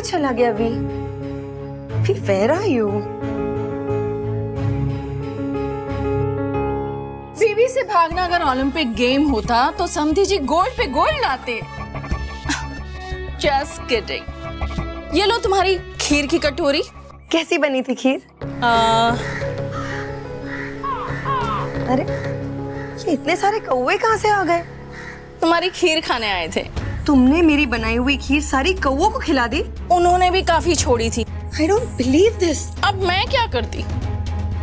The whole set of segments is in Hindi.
चला गया वी? Where are you? वीवी से भागना अगर ओलंपिक गेम होता तो समधी जी गोल्ड पे गोल्ड लाते। Just kidding। ये लो तुम्हारी खीर की कटोरी। कैसी बनी थी खीर? अरे ये इतने सारे कौवे कहाँ से आ गए? तुम्हारी खीर खाने आए थे। तुमने मेरी बनाई हुई खीर सारी कौवों को खिला दी? उन्होंने भी काफी छोड़ी थी। I don't believe this। अब मैं क्या करती?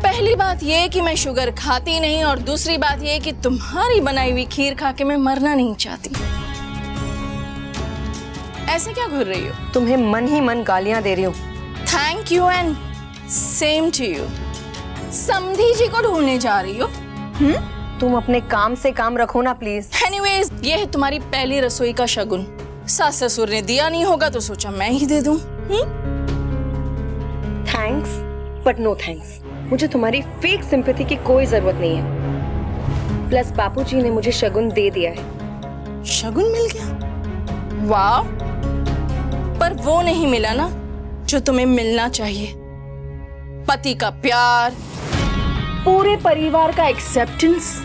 पहली बात ये कि मैं शुगर खाती नहीं और दूसरी बात ये कि तुम्हारी बनाई हुई खीर खा के मैं मरना नहीं चाहती। ऐसे क्या घूर रही हो? तुम्हें मन ही मन गालियां दे रही हूँ। Thank you and same to you. समधी जी को ढूंढने जा रही हो? तुम अपने काम से काम रखो ना प्लीज। एनीवेज, ये है तुम्हारी पहली रसोई का शगुन। सास ससुर ने दिया नहीं होगा तो सोचा मैं ही दे दूं। Thanks but no thanks. मुझे तुम्हारी फेक सिंपैथी की कोई जरूरत नहीं है। प्लस बापूजी ने मुझे शगुन दे दिया है। शगुन मिल गया? वाह, पर वो नहीं मिला ना जो तुम्हें मिलना चाहिए। पति का प्यार, पूरे परिवार का एक्सेप्टेंस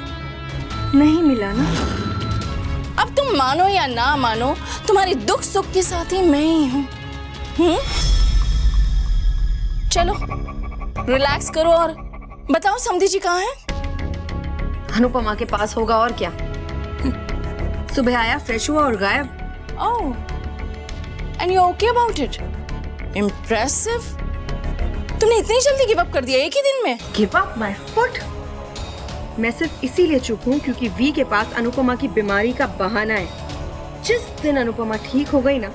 नहीं मिला ना। अब तुम मानो या ना मानो, तुम्हारी दुख सुख के साथी मैं ही हूँ। चलो रिलैक्स करो और बताओ समधी जी कहाँ हैं? अनुपमा के पास होगा और क्या। सुबह आया, फ्रेश हुआ और गायब। Oh, and you okay about it? Impressive. तुमने इतनी जल्दी गिव अप कर दिया एक ही दिन में? Give up my foot? मैं सिर्फ इसीलिए चुप हूँ क्योंकि वी के पास अनुपमा की बीमारी का बहाना है। जिस दिन अनुपमा ठीक हो गई ना,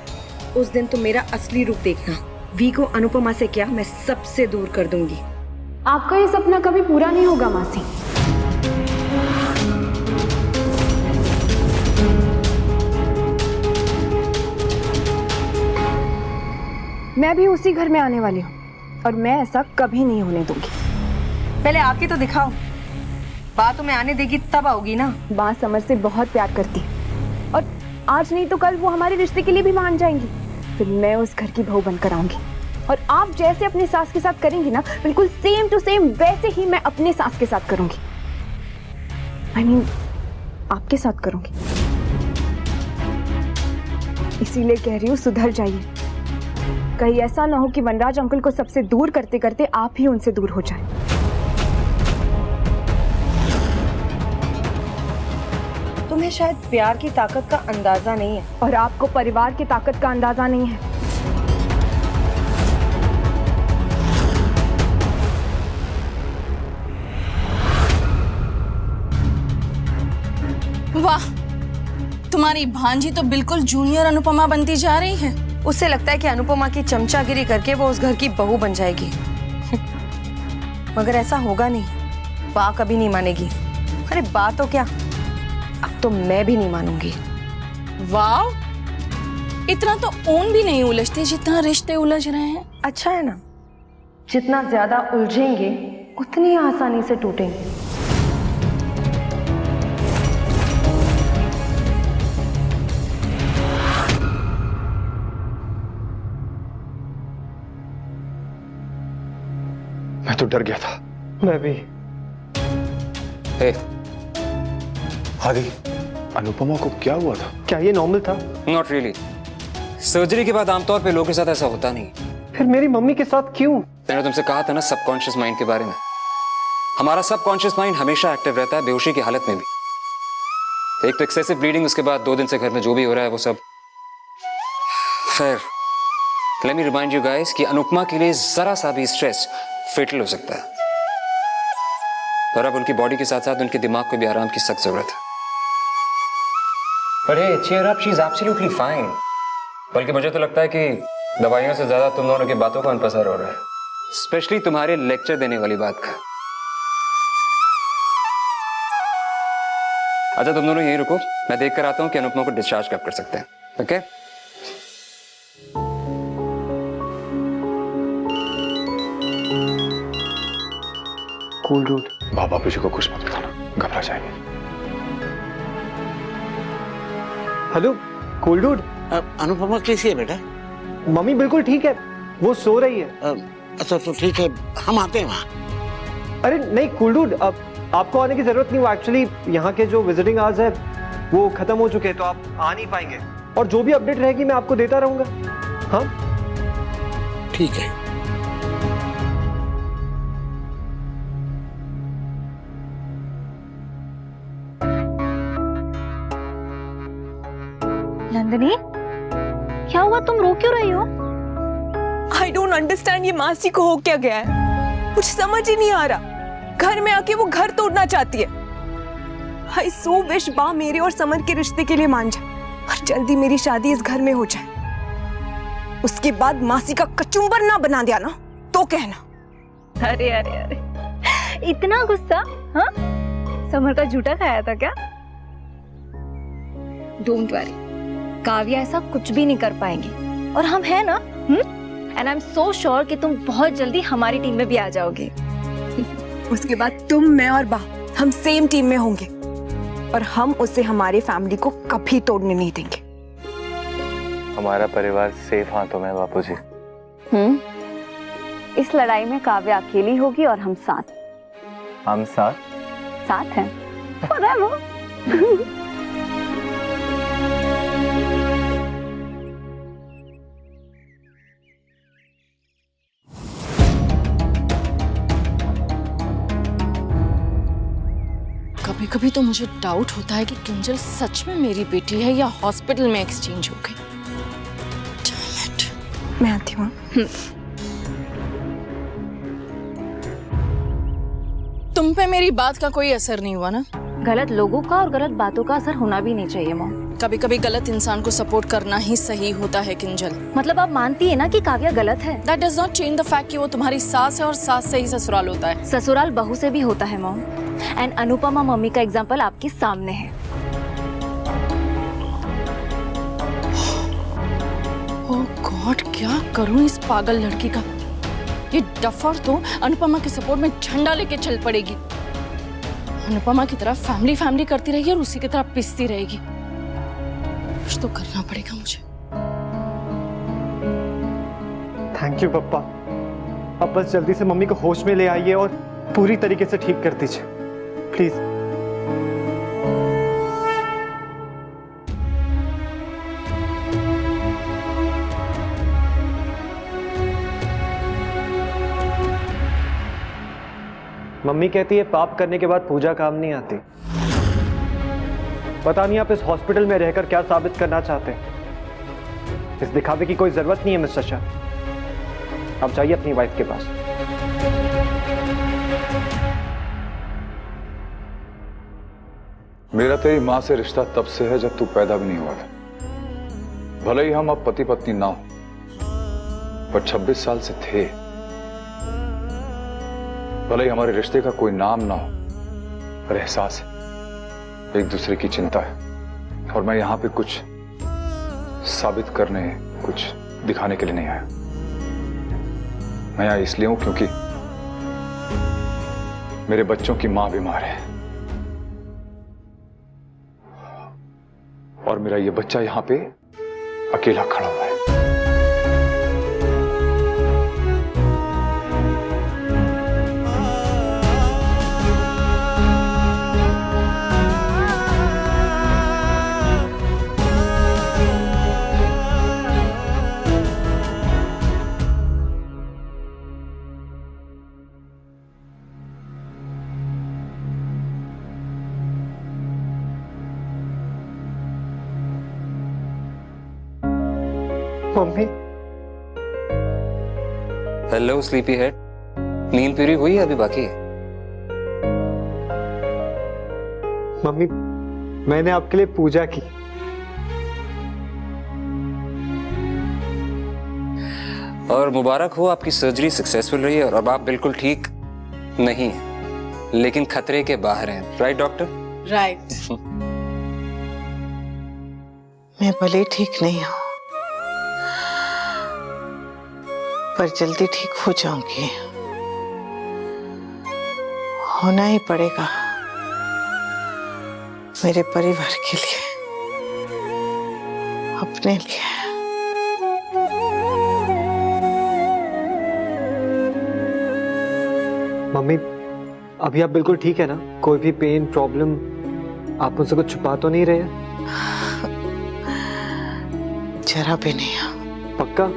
उस दिन तो मेरा असली रूप देखना। वी को अनुपमा से क्या, मैं सबसे दूर कर दूंगी। आपका ये सपना कभी पूरा नहीं होगा मासी। मैं भी उसी घर में आने वाली हूँ और मैं ऐसा कभी नहीं होने दूंगी। पहले आके तो दिखाओ। बातों में आने देगी तब आओगी ना। माँ समर से बहुत प्यार करती और आज नहीं तो कल वो हमारे रिश्ते के लिए भी मान जाएंगी। फिर मैं उस घर की बहू बनकर आऊंगी और आप जैसे अपनी सास के साथ करेंगी ना, बिल्कुल सेम टू सेम वैसे ही मैं अपने सास के साथ करूंगी। I mean, आपके साथ करूंगी। इसीलिए कह रही हूँ सुधर जाइए। कहीं ऐसा ना हो कि वनराज अंकल को सबसे दूर करते करते आप ही उनसे दूर हो जाए। तुम्हें शायद प्यार की ताकत का अंदाजा नहीं है और आपको परिवार की ताकत का अंदाजा नहीं है। वाह, तुम्हारी भांजी तो बिल्कुल जूनियर अनुपमा बनती जा रही है। उससे लगता है कि अनुपमा की चमचागिरी करके वो उस घर की बहू बन जाएगी। मगर ऐसा होगा नहीं। बा कभी नहीं मानेगी। अरे बा तो क्या, अब तो मैं भी नहीं मानूंगी। वाह, इतना तो ऊन भी नहीं उलझते जितना रिश्ते उलझ रहे हैं। अच्छा है ना, जितना ज्यादा उलझेंगे उतनी आसानी से टूटेंगे। मैं तो डर गया था। मैं भी। आदि, अनुपमा को क्या हुआ था? क्या ये नॉर्मल था? Not really. सर्जरी के बाद आमतौर पे लोगों के साथ ऐसा होता नहीं। फिर मेरी मम्मी के साथ क्यों? मैंने तुमसे कहा था ना सबकॉन्शियस माइंड के बारे में। हमारा सबकॉन्शियस माइंड हमेशा एक्टिव रहता है, बेहोशी की हालत में भी। एक तो एक्सेसिव ब्लीडिंग, उसके बाद 2 दिन से घर में जो भी हो रहा है वो सब। खैर, let me remind you guys कि अनुपमा के लिए जरा सा भी स्ट्रेस फेटल हो सकता है और अब उनकी बॉडी के साथ साथ उनके दिमाग को भी आराम की सख्त जरूरत है। पर हे, cheer up, she is absolutely fine। बल्कि मुझे तो लगता है कि दवाइयों से ज्यादा तुम दोनों की बातों का अनपसर हो रहा है, स्पेशली तुम्हारे लेक्चर देने वाली बात का। अच्छा तुम दोनों यहीं रुको, मैं देख कर आता हूँ कि अनुपमा को डिस्चार्ज कब कर सकते हैं। ओके? Cool dude. बाबा जी को कुछ मत बताना, घबरा जाएंगे। Hello cool dude. अनुपमा कैसी है बेटा? मम्मी बिल्कुल ठीक है, वो सो रही है। अच्छा तो ठीक है, हम आते हैं वहाँ। अरे नहीं कूल डूड, अब आपको आने की जरूरत नहीं। वो एक्चुअली यहाँ के जो विजिटिंग आवर्स है वो खत्म हो चुके हैं, तो आप आ नहीं पाएंगे। और जो भी अपडेट रहेगी मैं आपको देता रहूंगा। हाँ ठीक है। नंदिनी, क्या हुआ? तुम रो क्यों रही हो? आई डोंट अंडरस्टैंड, ये मासी को हो क्या गया है? कुछ समझ ही नहीं आ रहा। घर में आके वो घर तोड़ना चाहती है। आई सो विश बा मेरे और समर के रिश्ते के लिए मान जाए और जल्दी मेरी शादी इस घर में हो जाए। उसके बाद मासी का कचुम्बर ना बना दिया ना तो कहना। अरे अरे अरे, इतना गुस्सा? हाँ, समर का झूठा खाया था क्या? डोंट वरी, काव्या ऐसा कुछ भी नहीं कर पाएंगी और हम हैं ना। And I am so sure कि तुम बहुत जल्दी हमारी टीम में भी आ जाओगे। उसके बाद तुम, मैं और बा हम सेम टीम में होंगे और हम उसे हमारी फैमिली को कभी तोड़ने नहीं देंगे। हमारा परिवार सेफ हाथों में बापूजी। इस लड़ाई में काव्या अकेली होगी और हम साथ साथ हैं forever। कभी कभी तो मुझे डाउट होता है कि किंजल सच में मेरी बेटी है या हॉस्पिटल में एक्सचेंज हो गई। Damn it। मैं आती हूँ। तुम पे मेरी बात का कोई असर नहीं हुआ ना? गलत लोगों का और गलत बातों का असर होना भी नहीं चाहिए मॉम। कभी कभी गलत इंसान को सपोर्ट करना ही सही होता है किंजल। मतलब आप मानती है ना कि काव्या गलत है? That does not change the fact कि वो तुम्हारी सास है और सास से ही ससुराल होता है। ससुराल बहू से भी होता है मॉम। एंड अनुपमा मम्मी का एग्जाम्पल आपके सामने है। ओह गॉड, क्या करूं इस पागल लड़की का? ये डफर तो अनुपमा के सपोर्ट में झंडा लेके चल पड़ेगी। अनुपमा की तरफ फैमिली करती रहेगी और उसी की तरफ पिसती रहेगी। कुछ तो करना पड़ेगा मुझे। थैंक यू पप्पा। अब बस जल्दी से मम्मी को होश में ले आइए और पूरी तरीके से ठीक कर दीजिए प्लीज। मम्मी कहती है पाप करने के बाद पूजा काम नहीं आती। पता नहीं आप इस हॉस्पिटल में रहकर क्या साबित करना चाहते हैं। इस दिखावे की कोई जरूरत नहीं है मिस्टर शाह। आप जाइए अपनी वाइफ के पास। मेरा तेरी मां से रिश्ता तब से है जब तू पैदा भी नहीं हुआ था। भले ही हम अब पति पत्नी ना हो, पर 26 साल से थे। भले ही हमारे रिश्ते का कोई नाम ना हो, पर एहसास है, एक दूसरे की चिंता है। और मैं यहां पे कुछ साबित करने, कुछ दिखाने के लिए नहीं आया। मैं यहां इसलिए हूं क्योंकि मेरे बच्चों की मां बीमार है और मेरा ये बच्चा यहां पे अकेला खड़ा हुआ है। मम्मी। हेलो स्लीपी हेड, नींद पूरी हुई है अभी बाकी है? मम्मी मैंने आपके लिए पूजा की। और मुबारक हो, आपकी सर्जरी सक्सेसफुल रही है और अब आप बिल्कुल ठीक नहीं हैं, लेकिन खतरे के बाहर हैं। Right doctor? राइट। मैं भले ठीक नहीं हूं, पर जल्दी ठीक हो जाऊंगी। होना ही पड़ेगा मेरे परिवार के लिए, अपने लिए। मम्मी अभी आप बिल्कुल ठीक है ना? कोई भी पेन प्रॉब्लम आप मुझसे कुछ छुपा तो नहीं रहे? जरा भी नहीं। पक्का?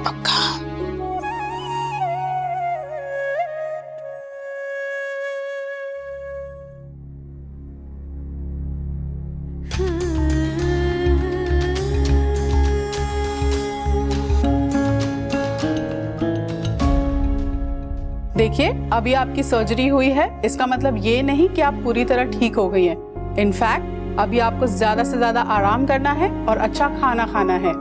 पक्का। देखिए, अभी आपकी सर्जरी हुई है, इसका मतलब ये नहीं कि आप पूरी तरह ठीक हो गई हैं। इनफैक्ट अभी आपको ज्यादा से ज्यादा आराम करना है और अच्छा खाना खाना है।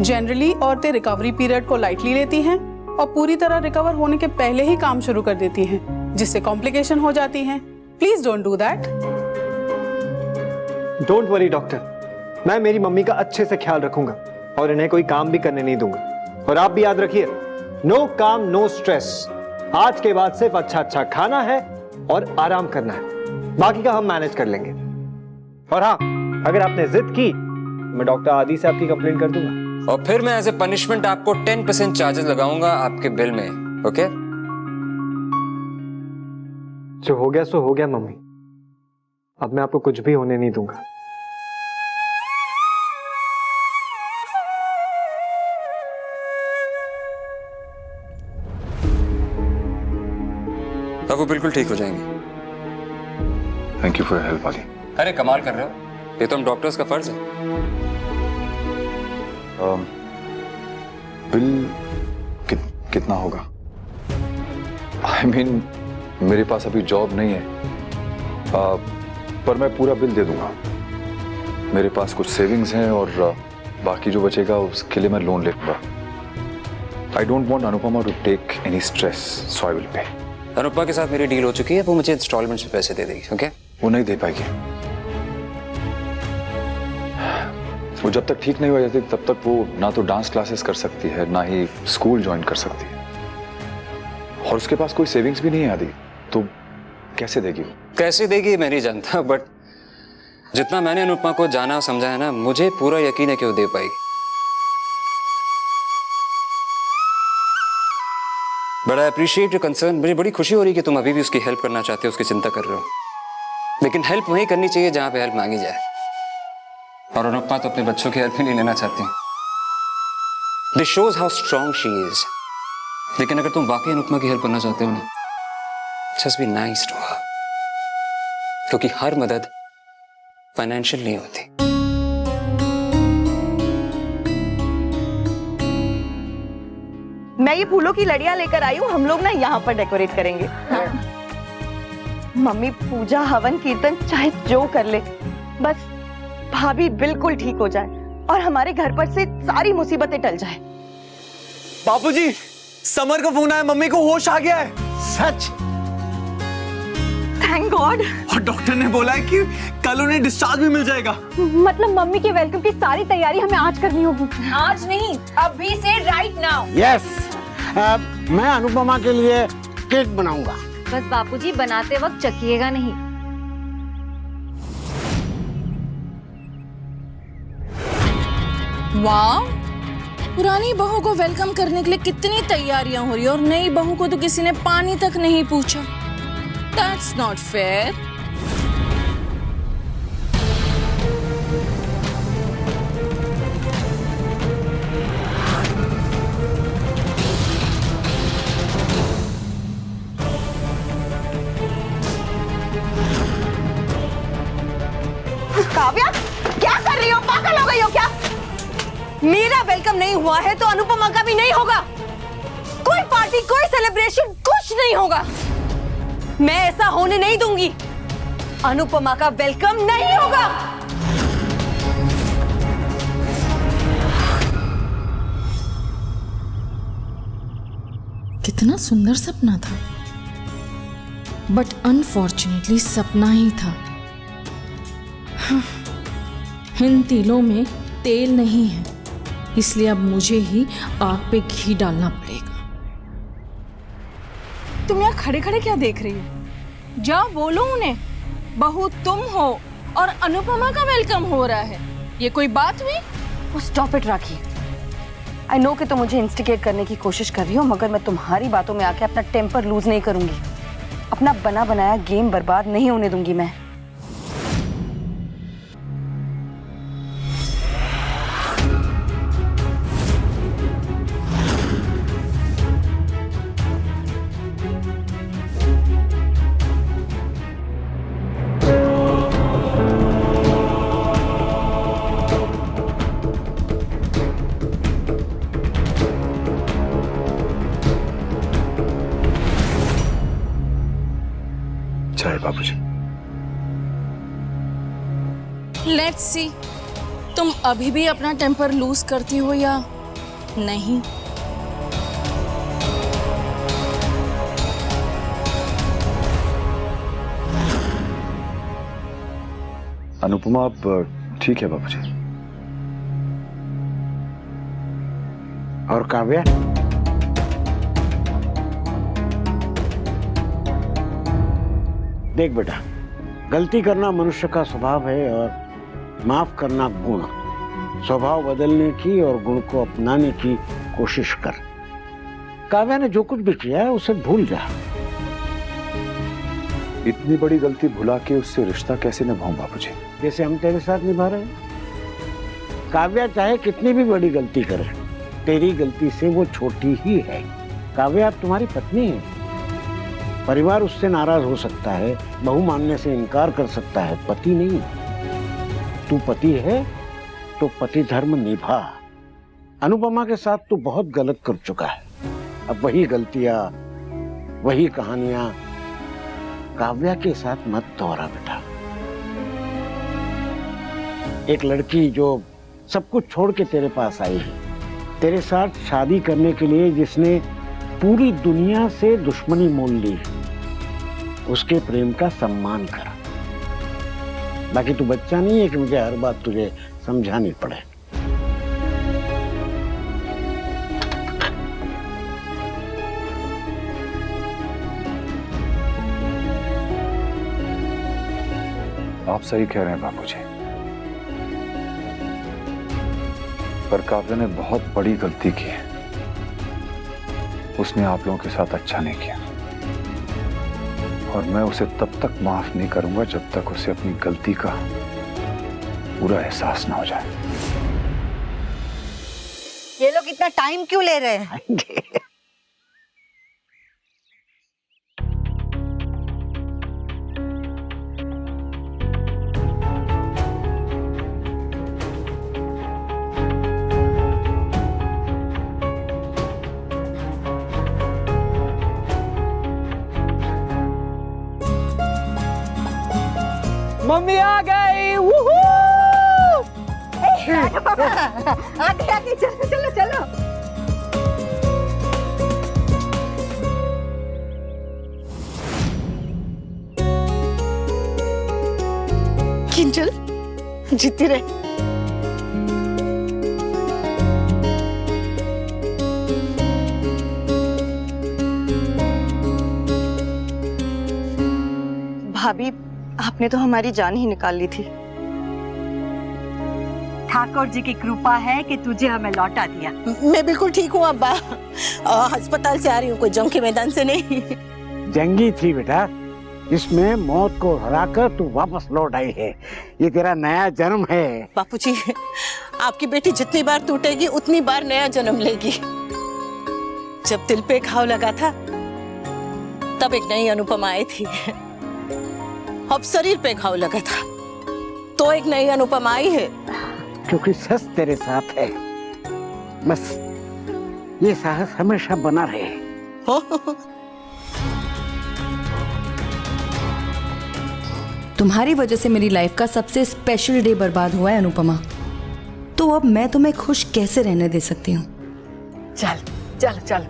जनरली औरतें रिकवरी पीरियड को लाइटली लेती हैं और पूरी तरह रिकवर होने के पहले ही काम शुरू कर देती हैं, जिससे कॉम्प्लिकेशन हो जाती हैं। Please don't do that. Don't worry doctor, मैं मेरी मम्मी का अच्छे से ख्याल रखूंगा और इन्हें कोई काम भी करने नहीं दूंगा। और आप भी याद रखिए, नो काम नो स्ट्रेस। आज के बाद सिर्फ अच्छा अच्छा खाना है और आराम करना है, बाकी का हम मैनेज कर लेंगे। और हाँ, अगर आपने जिद की मैं डॉक्टर आदि से आपकी कंप्लेंट कर दूंगा और फिर मैं एज ए पनिशमेंट आपको 10% चार्जेस लगाऊंगा आपके बिल में। ओके? जो हो गया सो हो गया मम्मी, अब मैं आपको कुछ भी होने नहीं दूंगा। अब वो बिल्कुल ठीक हो जाएंगे। Thank you for your help आदि। अरे कमाल कर रहे हो, ये तो हम डॉक्टर्स का फर्ज है। बिल कितना होगा? आई मीन मेरे पास अभी जॉब नहीं है, पर मैं पूरा बिल दे दूंगा। मेरे पास कुछ सेविंग्स हैं और बाकी जो बचेगा उसके लिए मैं लोन ले लूंगा। I don't want Anupama to take any stress, so I will pay. Anupama के साथ मेरी डील हो चुकी है, वो मुझे इंस्टॉलमेंट्स में पैसे दे देगी। ओके? वो नहीं दे पाएगी। वो जब तक ठीक नहीं हो जाती तब तक वो ना तो डांस क्लासेस कर सकती है, ना ही स्कूल ज्वाइन कर सकती है। और उसके पास कोई सेविंग्स भी नहीं है आदि, तो कैसे देगी वो? कैसे देगी मैं नहीं जानता, बट जितना मैंने अनुपमा को जाना समझा है ना, मुझे पूरा यकीन है कि वो दे पाएगी। But I appreciate your concern. मुझे बड़ी खुशी हो रही है कि तुम अभी भी उसकी हेल्प करना चाहते हो, उसकी चिंता कर रहे हो। लेकिन हेल्प वहीं करनी चाहिए जहां पे हेल्प मांगी जाए। और अनुपमा तो अपने बच्चों की हेल्प ही नहीं लेना चाहती। This shows how strong she is. लेकिन अगर तुम वाकई अनुपमा की हेल्प करना चाहते हो ना, just be nice to her, क्योंकि हर मदद फाइनेंशियल नहीं होती। मैं ये फूलों की लड़ियां लेकर आई हूँ, हम लोग ना यहाँ पर डेकोरेट करेंगे। मम्मी पूजा हवन कीर्तन चाहे जो कर ले, बस भाभी बिल्कुल ठीक हो जाए और हमारे घर पर से सारी मुसीबतें टल जाए। बापूजी, समर का फोन आया, मम्मी को होश आ गया है। सच? Thank God. और डॉक्टर ने बोला है कि कल उन्हें डिस्चार्ज भी मिल जाएगा। मतलब मम्मी के वेलकम की सारी तैयारी हमें आज करनी होगी। आज नहीं, अभी से, राइट नाउ। यस, मैं अनुपमा के लिए केक बनाऊंगा। बस बापूजी बनाते वक्त चखिएगा नहीं। वाह, पुरानी बहू को वेलकम करने के लिए कितनी तैयारियां हो रही है और नई बहू को तो किसी ने पानी तक नहीं पूछा। That's not fair. काव्या, क्या कर रही हो? पागल हो गई हो क्या? मेरा वेलकम नहीं हुआ है तो अनुपमा का भी नहीं होगा। कोई पार्टी, कोई सेलिब्रेशन, कुछ नहीं होगा। मैं ऐसा होने नहीं दूंगी। अनुपमा का वेलकम नहीं होगा। कितना सुंदर सपना था, बट अनफॉर्चुनेटली सपना ही था। इन तिलों में तेल नहीं है, इसलिए अब मुझे ही आग पे घी डालना पड़ेगा। तुम यहाँ खड़े खड़े क्या देख रही हो? जाओ बोलो उन्हें, बहू तुम हो और अनुपमा का वेलकम हो रहा है। ये कोई बात हुई? Stop it rakhi. I know कि तुम मुझे इंस्टिगेट करने की कोशिश कर रही हो, मगर मैं तुम्हारी बातों में आके अपना टेम्पर लूज नहीं करूंगी। अपना बना बनाया गेम बर्बाद नहीं होने दूंगी मैं। चाय बाबूजी। लेट्स सी, तुम अभी भी अपना टेम्पर लूज करती हो या नहीं। अनुपमा अब ठीक है बाबूजी। और काव्या? देख बेटा, गलती करना मनुष्य का स्वभाव है और माफ करना गुण। स्वभाव बदलने की और गुण को अपनाने की कोशिश कर। काव्या ने जो कुछ भी किया है उसे भूल जा। इतनी बड़ी गलती भुला के उससे रिश्ता कैसे निभाऊं बाबूजी? जैसे हम तेरे साथ निभा रहे हैं। काव्या चाहे कितनी भी बड़ी गलती करे, तेरी गलती से वो छोटी ही है। काव्या अब तुम्हारी पत्नी है। परिवार उससे नाराज हो सकता है, बहू मानने से इनकार कर सकता है, पति नहीं। तू पति है तो पति धर्म निभा। अनुपमा के साथ तू बहुत गलत कर चुका है। अब वही गलतियां, वही कहानियां काव्या के साथ मत दोहरा बेटा। एक लड़की जो सब कुछ छोड़ के तेरे पास आई है, तेरे साथ शादी करने के लिए, जिसने पूरी दुनिया से दुश्मनी मोल ली, उसके प्रेम का सम्मान कर। बाकी तू बच्चा नहीं है कि मुझे हर बात तुझे समझानी पड़े। आप सही कह रहे हैं बाबूजी, पर काव्या ने बहुत बड़ी गलती की है। उसने आप लोगों के साथ अच्छा नहीं किया और मैं उसे तब तक माफ नहीं करूंगा जब तक उसे अपनी गलती का पूरा एहसास ना हो जाए। ये लोग इतना टाइम क्यों ले रहे हैं? मम्मी आ गई। आगे आगे चलो चलो चलो। किंजल जीती रहे। भाभी, आपने तो हमारी जान ही निकाल ली थी। ठाकुर जी की कृपा है कि तुझे हमें लौटा दिया। मैं बिल्कुल ठीक हूँ अब्बा। अस्पताल से आ रही हूँ, कोई जंग के मैदान से नहीं। जंगी थी बेटा, इसमें मौत को हराकर तू वापस लौट आई है। ये तेरा नया जन्म है। बापूजी, आपकी बेटी जितनी बार टूटेगी उतनी बार नया जन्म लेगी। जब दिल पे घाव लगा था तब एक नई अनुपमा आई थी। अब शरीर पे घाव लगा था तो एक नई अनुपमा आई है। क्योंकि सच तेरे साथ है, बस ये साहस हमेशा बना रहे। तुम्हारी वजह से मेरी लाइफ का सबसे स्पेशल डे बर्बाद हुआ है अनुपमा। तो अब मैं तुम्हें खुश कैसे रहने दे सकती हूँ? चल चल चल।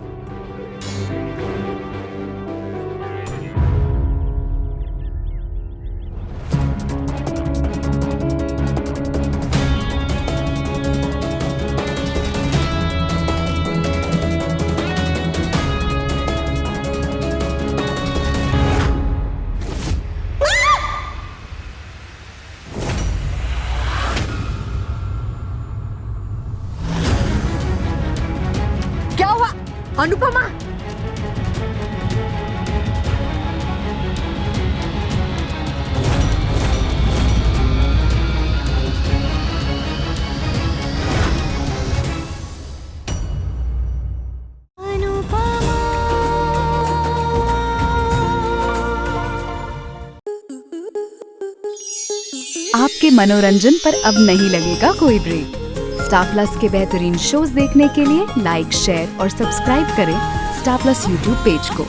अनुपमा, आपके मनोरंजन पर अब नहीं लगेगा कोई ब्रेक। स्टार प्लस के बेहतरीन शोज देखने के लिए लाइक, शेयर और सब्सक्राइब करें स्टार प्लस यूट्यूब पेज को।